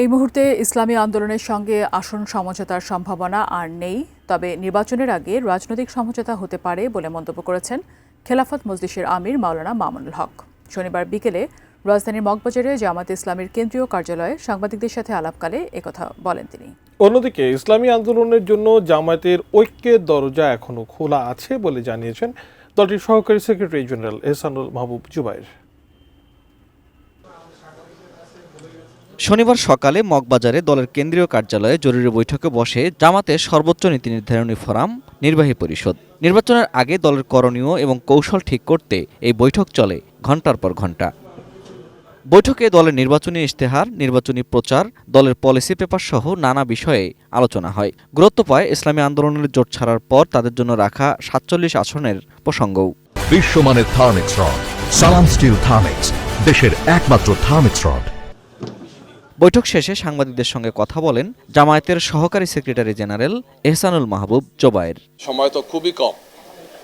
এই মুহূর্তে ইসলামী আন্দোলনের সঙ্গে আসন সমঝোতার সম্ভাবনা আর নেই, তবে নির্বাচনের আগে রাজনৈতিক সমঝোতা হতে পারে বলে মন্তব্য করেছেন খেলাফত মজলিসের আমির মাওলানা মামুনুল হক। শনিবার বিকেলে রাজধানীর মগবাজারে জামায়াতে ইসলামীর কেন্দ্রীয় কার্যালয়ে সাংবাদিকদের সাথে আলাপকালে একথা বলেন তিনি। অন্যদিকে ইসলামী আন্দোলনের জন্য জামায়াতের ঐক্যের দরজা এখনো খোলা আছে বলে জানিয়েছেন দলটির সহকারী সেক্রেটারি জেনারেল এহসানুল মাহবুব জুবায়ের। শনিবার সকালে মগবাজারে দলের কেন্দ্রীয় কার্যালয়ে জরুরি বৈঠকে বসে জামাতের সর্বোচ্চ নীতি নির্ধারণী ফোরাম নির্বাহী পরিষদ। নির্বাচনের আগে দলের করণীয় এবং কৌশল ঠিক করতে এই বৈঠক চলে ঘণ্টার পর ঘণ্টা। বৈঠকে দলের নির্বাচনী ইশতেহার, নির্বাচনী প্রচার, দলের পলিসি পেপার সহ নানা বিষয়ে আলোচনা হয়। গুরুত্ব পায় ইসলামী আন্দোলনের জোট ছাড়ার পর তাদের জন্য রাখা ৪৭ আসনের প্রসঙ্গও। বিশ্বমানের থার্মিক্স রড, সালাম স্টিল থার্মিক্স, দেশের একমাত্র থার্মিক্স রড। বৈঠক শেষে সাংবাদিকদের সঙ্গে কথা বলেন জামায়াতের সহকারী সেক্রেটারি জেনারেল এহসানুল মাহবুব জুবায়ের। সময় তো খুবই কম,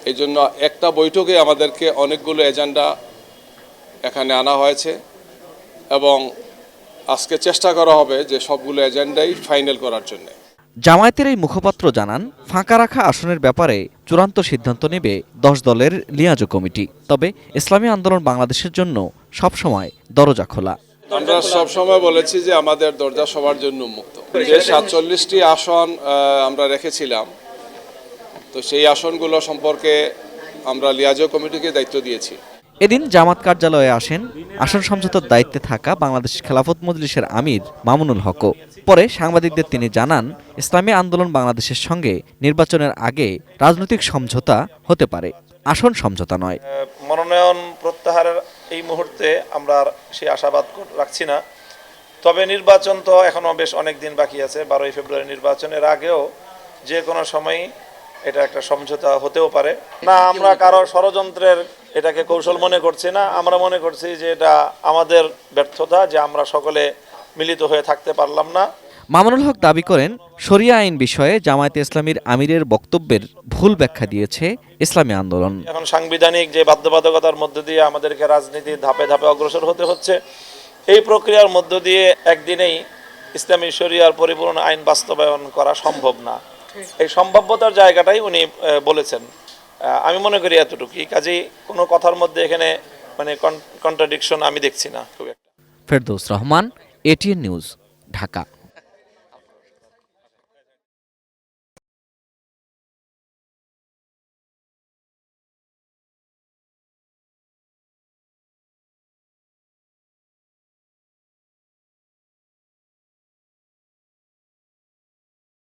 এই জন্য একটা বৈঠকে আমাদেরকে অনেকগুলো এজেন্ডা এখানে আনা হয়েছে এবং আজকে চেষ্টা করা হবে যে সবগুলো এজেন্ডাই ফাইনাল করার জন্য। জামায়াতের এই মুখপাত্র জানান, ফাঁকা রাখা আসনের ব্যাপারে চূড়ান্ত সিদ্ধান্ত নেবে 10 দলের লিয়াজো কমিটি। তবে ইসলামী আন্দোলন বাংলাদেশের জন্য সবসময় দরজা খোলা। আমরা সবসময় বলেছি যে আমাদের দরজা সবার জন্য উন্মুক্ত। যে 47টি আসন আমরা রেখেছিলাম, তো সেই আসনগুলো সম্পর্কে আমরা লিয়াজো কমিটিকে দায়িত্ব দিয়েছি। এদিন জামাত কার্যালয়ে আসেন আসন সমঝোতার দায়িত্বে থাকা বাংলাদেশ খেলাফত মজলিসের আমির মামুনুল হকও। পরে সাংবাদিকদের তিনি জানান, ইসলামী আন্দোলন বাংলাদেশের সঙ্গে নির্বাচনের আগে রাজনৈতিক সমঝোতা হতে পারে, আসন সমঝোতা নয়। মনোনয়ন প্রত্যাহারের এই মুহূর্তে আমরা সেই আশাবাদ রাখছি না। তবে নির্বাচন তো এখনো বেশ অনেক দিন বাকি আছে। 12ই ফেব্রুয়ারি নির্বাচনের আগেও যে কোনো সময়ই এটা একটা সমঝোতা হতেও পারে না। আমরা কারো ষড়যন্ত্রের এটাকে কৌশল মনে করছি না। আমরা মনে করছি যে এটা আমাদের ব্যর্থতা যে আমরা সকলে মিলিত হয়ে থাকতে পারলাম না। মামুনুল হক দাবি করেন, শরিয়া আইন বিষয়ে জামায়াতে ইসলামীর আমিরের বক্তব্যের ভুল ব্যাখ্যা দিয়েছে ইসলামী আন্দোলন। এখন সাংবিধানিক যে বাধ্যবাধকতার মধ্য দিয়ে আমাদেরকে রাজনীতি ধাপে ধাপে অগ্রসর হতে হচ্ছে। এই প্রক্রিয়ার মধ্য দিয়ে একদিনেই ইসলামী শরিয়ার পরিপূর্ণ আইন বাস্তবায়ন করা সম্ভব না। এই সম্ভাব্যতার জায়গাটাই উনি বলেছেন। আমি মনে করি এতটুকুই। কাজেই কোনো কথার মধ্যে এখানে মানে কন্ট্রাডিকশন আমি দেখছি না খুব একটা। Ferdous Rahman, ATN news, Dhaka.